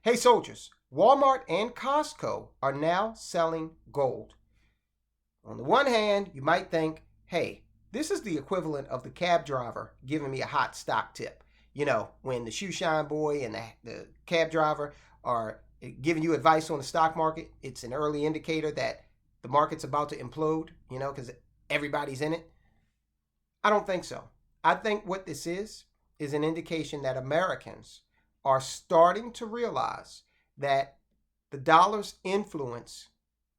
Hey soldiers, Walmart and Costco are now selling gold. On the one hand, you might think, hey, this is the equivalent of the cab driver giving me a hot stock tip. You know, when the shoe shine boy and the cab driver are giving you advice on the stock market, it's an early indicator that the market's about to implode, because everybody's in it. I don't think so. I think what this is an indication that Americans are starting to realize that the dollar's influence,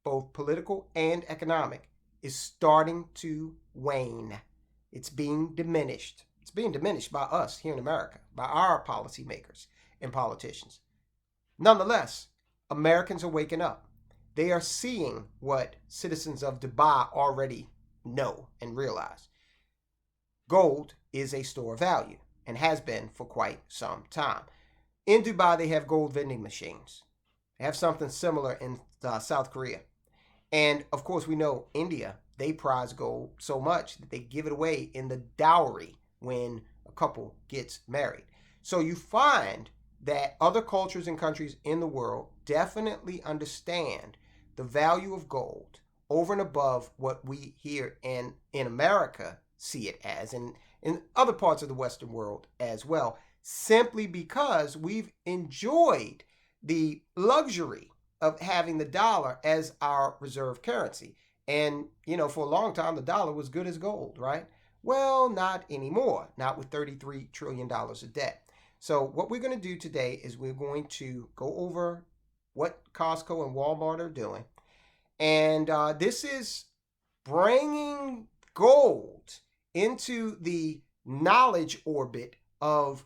both political and economic, is starting to wane. It's being diminished. It's being diminished by us here in America, by our policymakers and politicians. Nonetheless, Americans are waking up. They are seeing what citizens of Dubai already know and realize. Gold is a store of value and has been for quite some time. In Dubai, they have gold vending machines. They have something similar in South Korea. And of course, we know India, they prize gold so much that they give it away in the dowry when a couple gets married. So you find that other cultures and countries in the world definitely understand the value of gold over and above what we here in America see it as, and in other parts of the Western world as well, simply because we've enjoyed the luxury of having the dollar as our reserve currency. And, for a long time, the dollar was good as gold, right? Well, not anymore, not with $33 trillion of debt. So what we're going to do today is we're going to go over what Costco and Walmart are doing. And this is bringing gold into the knowledge orbit of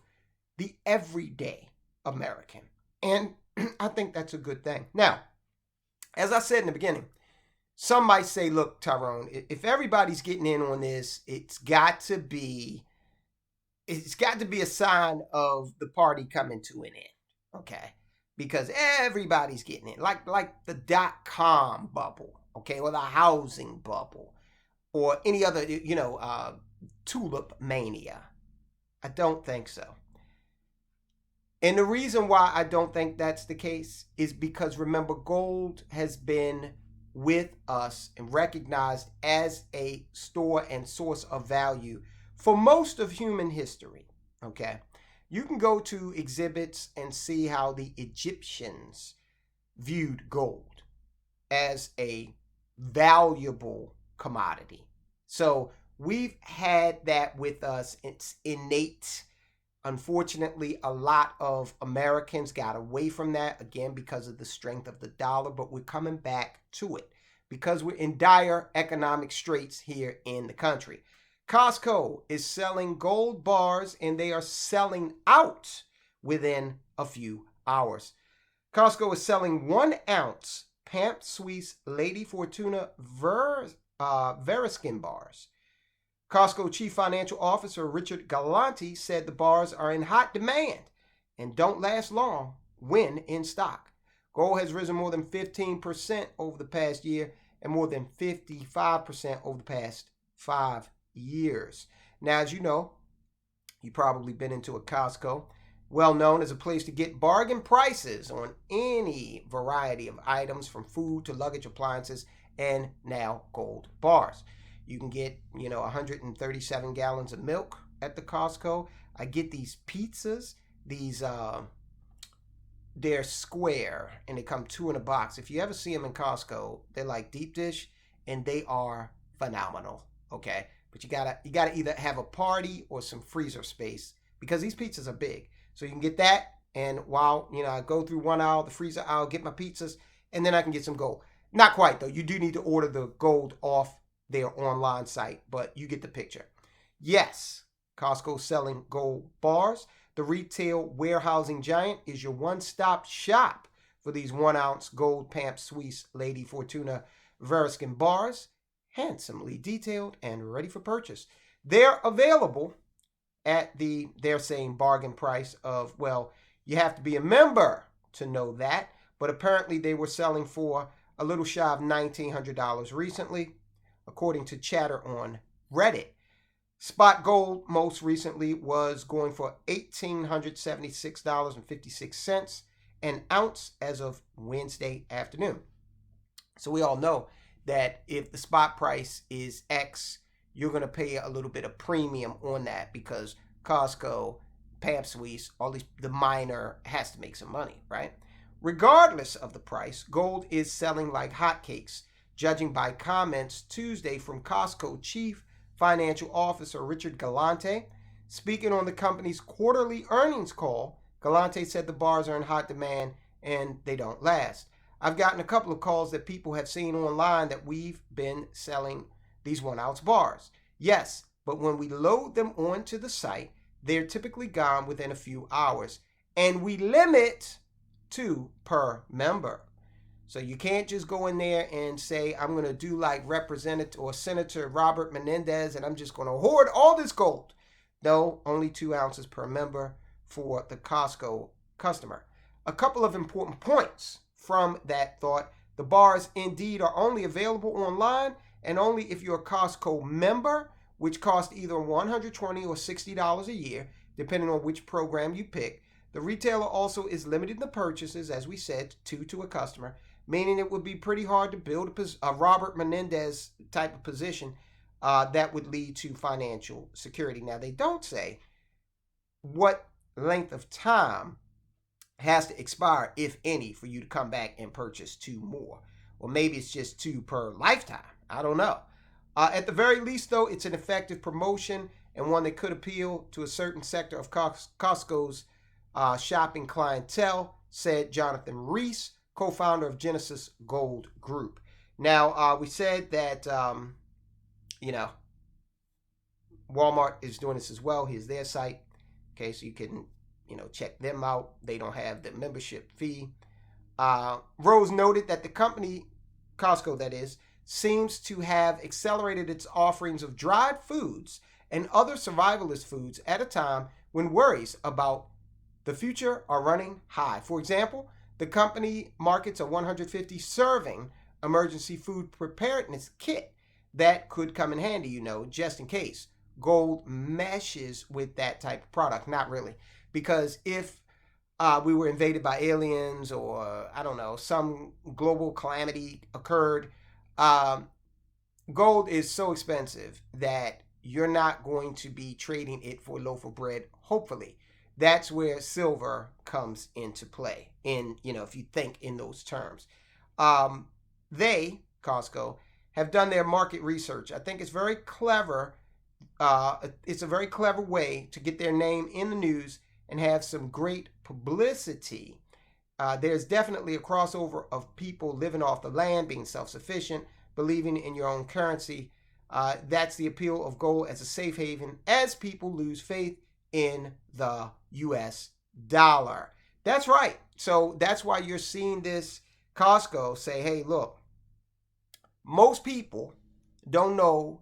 the everyday American. And I think that's a good thing. Now, as I said in the beginning, some might say, look, Tyrone, if everybody's getting in on this, it's got to be a sign of the party coming to an end. Okay. Because everybody's getting in. Like the .com bubble, okay, or the housing bubble, or any other, tulip mania. I don't think so. And the reason why I don't think that's the case is because, remember, gold has been with us and recognized as a store and source of value for most of human history, okay? You can go to exhibits and see how the Egyptians viewed gold as a valuable commodity. So we've had that with us. It's innate. Unfortunately, a lot of Americans got away from that, again, because of the strength of the dollar, but we're coming back to it because we're in dire economic straits here in the country. Costco is selling gold bars, and they are selling out within a few hours. Costco is selling 1 ounce Pamp Suisse Lady Fortuna Veriskin bars. Costco Chief Financial Officer Richard Galanti said the bars are in hot demand and don't last long when in stock. Gold has risen more than 15% over the past year and more than 55% over the past 5 years. Now, as you know, you've probably been into a Costco, well known as a place to get bargain prices on any variety of items from food to luggage, appliances, and now gold bars. You can get, 137 gallons of milk at the Costco. I get these pizzas. These, they're square and they come 2 in a box. If you ever see them in Costco, they're like deep dish and they are phenomenal. Okay. But you gotta either have a party or some freezer space because these pizzas are big. So you can get that. And while, I go through one aisle, the freezer aisle, get my pizzas, and then I can get some gold. Not quite though. You do need to order the gold off their online site, but you get the picture. Yes, Costco selling gold bars. The retail warehousing giant is your one-stop shop for these 1 ounce gold Pamp Suisse Lady Fortuna Veriskin bars, handsomely detailed and ready for purchase. They're available at they're saying bargain price of, well, you have to be a member to know that, but apparently they were selling for a little shy of $1,900 recently, according to chatter on Reddit. Spot gold most recently was going for $1,876.56, an ounce as of Wednesday afternoon. So we all know that if the spot price is X, you're going to pay a little bit of premium on that because Costco, Pam Suisse, all these, the miner has to make some money, right? Regardless of the price, gold is selling like hotcakes, judging by comments Tuesday from Costco Chief Financial Officer Richard Galante. Speaking on the company's quarterly earnings call, Galante said the bars are in hot demand and they don't last. I've gotten a couple of calls that people have seen online that we've been selling these 1 ounce bars. Yes, but when we load them onto the site, they're typically gone within a few hours. And we limit 2 per member. So you can't just go in there and say, I'm going to do like Representative or Senator Robert Menendez and I'm just going to hoard all this gold. No, only 2 ounces per member for the Costco customer. A couple of important points from that thought. The bars indeed are only available online and only if you're a Costco member, which costs either $120 or $60 a year, depending on which program you pick. The retailer also is limiting the purchases, as we said, 2 to a customer, meaning it would be pretty hard to build a Robert Menendez type of position that would lead to financial security. Now, they don't say what length of time has to expire, if any, for you to come back and purchase 2 more. Or maybe it's just 2 per lifetime. I don't know. At the very least, though, it's an effective promotion and one that could appeal to a certain sector of Costco's shopping clientele, said Jonathan Reese, co-founder of Genesis Gold Group. Now, we said that, Walmart is doing this as well. Here's their site. Okay, so you can check them out. They don't have the membership fee. Rose noted that the company, Costco that is, seems to have accelerated its offerings of dried foods and other survivalist foods at a time when worries about the future are running high. For example, the company markets a 150 serving emergency food preparedness kit that could come in handy, just in case gold meshes with that type of product. Not really. Because if we were invaded by aliens or, I don't know, some global calamity occurred, gold is so expensive that you're not going to be trading it for a loaf of bread, hopefully. That's where silver comes into play, if you think in those terms. They, Costco, have done their market research. I think it's very clever. It's a very clever way to get their name in the news and have some great publicity. There's definitely a crossover of people living off the land, being self-sufficient, believing in your own currency. That's the appeal of gold as a safe haven as people lose faith in the U.S. dollar. That's right. So that's why you're seeing this Costco say, hey, look, most people don't know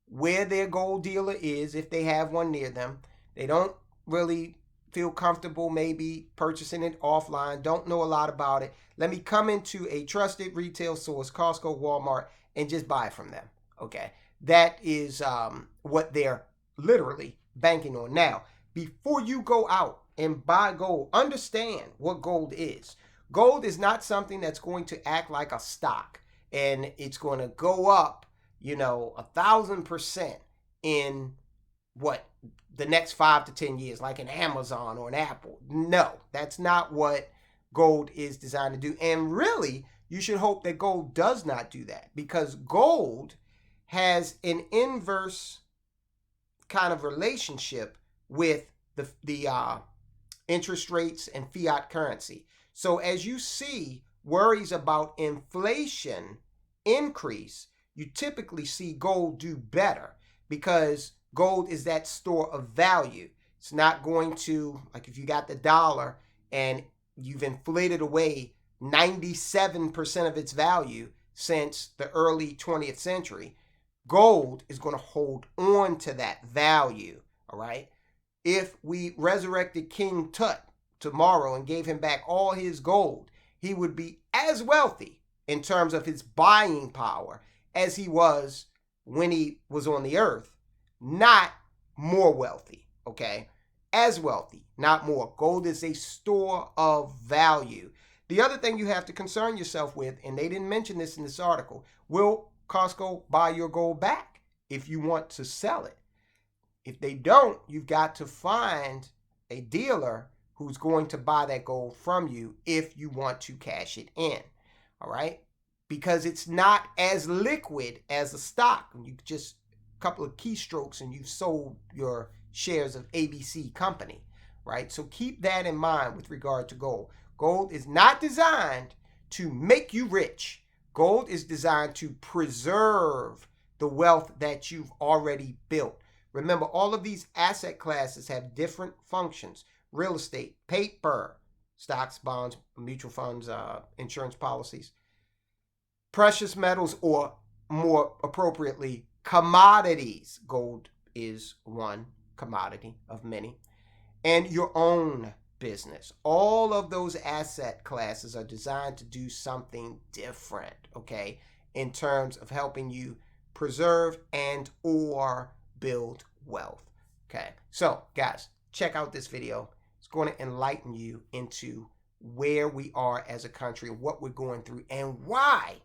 where their gold dealer is if they have one near them. They don't really feel comfortable maybe purchasing it offline, don't know a lot about it. Let me come into a trusted retail source, Costco, Walmart, and just buy from them. Okay, that is what they're literally banking on. Now, before you go out and buy gold, understand what gold is. Gold is not something that's going to act like a stock and it's going to go up, 1,000% in the next 5 to 10 years, like an Amazon or an Apple. No, that's not what gold is designed to do. And really, you should hope that gold does not do that, because gold has an inverse kind of relationship with the interest rates and fiat currency. So as you see worries about inflation increase, you typically see gold do better, because gold is that store of value. It's not going to, like if you got the dollar and you've inflated away 97% of its value since the early 20th century, gold is going to hold on to that value, all right? If we resurrected King Tut tomorrow and gave him back all his gold, he would be as wealthy in terms of his buying power as he was when he was on the earth, not more wealthy, okay? as wealthy, not more. Gold is a store of value. The other thing you have to concern yourself with, and they didn't mention this in this article, will Costco buy your gold back if you want to sell it? If they don't, you've got to find a dealer who's going to buy that gold from you if you want to cash it in. All right? Because it's not as liquid as a stock. You just a couple of keystrokes and you've sold your shares of ABC company, right? So keep that in mind with regard to gold. Gold is not designed to make you rich. Gold is designed to preserve the wealth that you've already built. Remember, all of these asset classes have different functions. Real estate, paper, stocks, bonds, mutual funds, insurance policies. Precious metals, or more appropriately, commodities. Gold is one commodity of many. And your own business. All of those asset classes are designed to do something different, okay, in terms of helping you preserve and or build wealth. Okay, so guys, check out this video. It's going to enlighten you into where we are as a country, what we're going through, and why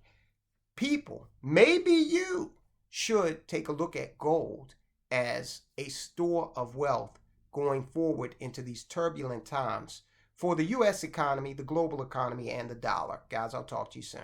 people, maybe you, should take a look at gold as a store of wealth going forward into these turbulent times for the U.S. economy, the global economy, and the dollar. Guys, I'll talk to you soon.